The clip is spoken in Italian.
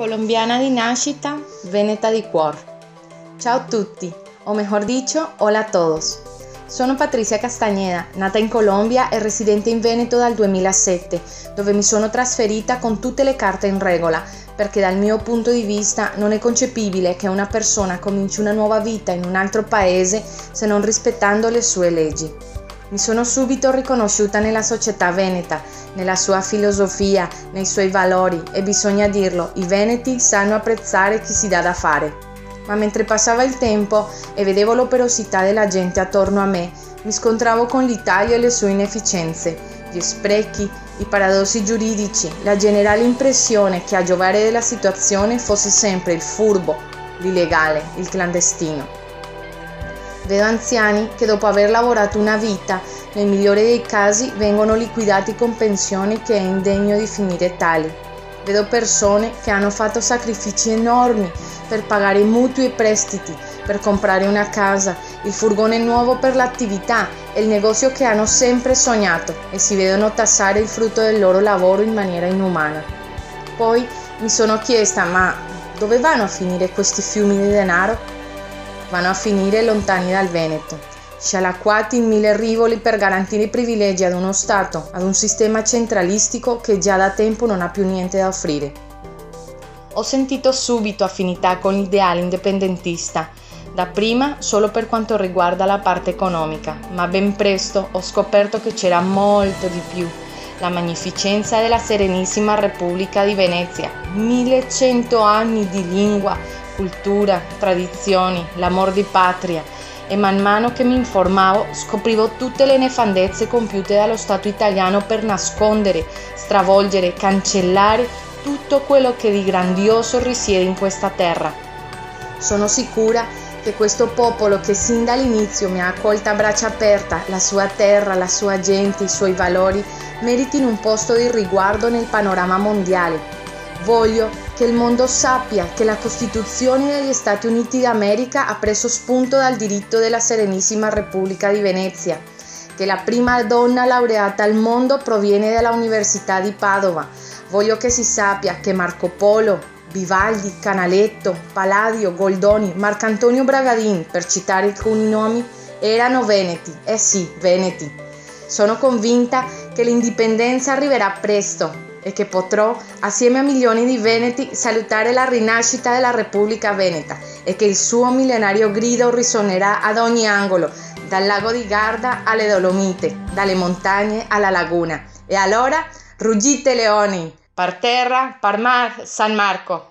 Colombiana di nascita, veneta di cuore. Ciao a tutti, o mejor dicho, hola a todos. Sono Patrizia Castagneda, nata in Colombia e residente in Veneto dal 2007, dove mi sono trasferita con tutte le carte in regola, perché dal mio punto di vista non è concepibile che una persona cominci una nuova vita in un altro paese se non rispettando le sue leggi. Mi sono subito riconosciuta nella società veneta, nella sua filosofia, nei suoi valori e bisogna dirlo, i veneti sanno apprezzare chi si dà da fare. Ma mentre passava il tempo e vedevo l'operosità della gente attorno a me, mi scontravo con l'Italia e le sue inefficienze, gli sprechi, i paradossi giuridici, la generale impressione che a giovare della situazione fosse sempre il furbo, l'illegale, il clandestino. Vedo anziani che dopo aver lavorato una vita, nel migliore dei casi, vengono liquidati con pensioni che è indegno di finire tali. Vedo persone che hanno fatto sacrifici enormi per pagare mutui e prestiti, per comprare una casa, il furgone nuovo per l'attività e il negozio che hanno sempre sognato e si vedono tassare il frutto del loro lavoro in maniera inumana. Poi mi sono chiesta, ma dove vanno a finire questi fiumi di denaro? Vanno a finire lontani dal Veneto, scialacquati in mille rivoli per garantire i privilegi ad uno Stato, ad un sistema centralistico che già da tempo non ha più niente da offrire. Ho sentito subito affinità con l'ideale indipendentista, dapprima solo per quanto riguarda la parte economica, ma ben presto ho scoperto che c'era molto di più. La magnificenza della Serenissima Repubblica di Venezia, 1100 anni di lingua, cultura, tradizioni, l'amor di patria e man mano che mi informavo scoprivo tutte le nefandezze compiute dallo Stato italiano per nascondere, stravolgere, cancellare tutto quello che di grandioso risiede in questa terra. Sono sicura che questo popolo che sin dall'inizio mi ha accolta a braccia aperte, la sua terra, la sua gente, i suoi valori, meritino un posto di riguardo nel panorama mondiale. Voglio che il mondo sappia che la Costituzione degli Stati Uniti d'America ha preso spunto dal diritto della Serenissima Repubblica di Venezia, che la prima donna laureata al mondo proviene dalla Università di Padova. Voglio che si sappia che Marco Polo, Vivaldi, Canaletto, Palladio, Goldoni, Marcantonio Bragadin, per citare alcuni nomi, erano veneti, sì, veneti. Sono convinta che l'indipendenza arriverà presto e che potrò, assieme a milioni di veneti, salutare la rinascita della Repubblica Veneta e che il suo millenario grido risuonerà ad ogni angolo, dal lago di Garda alle Dolomite, dalle montagne alla laguna. E allora, ruggite leoni, par terra, par mar, San Marco.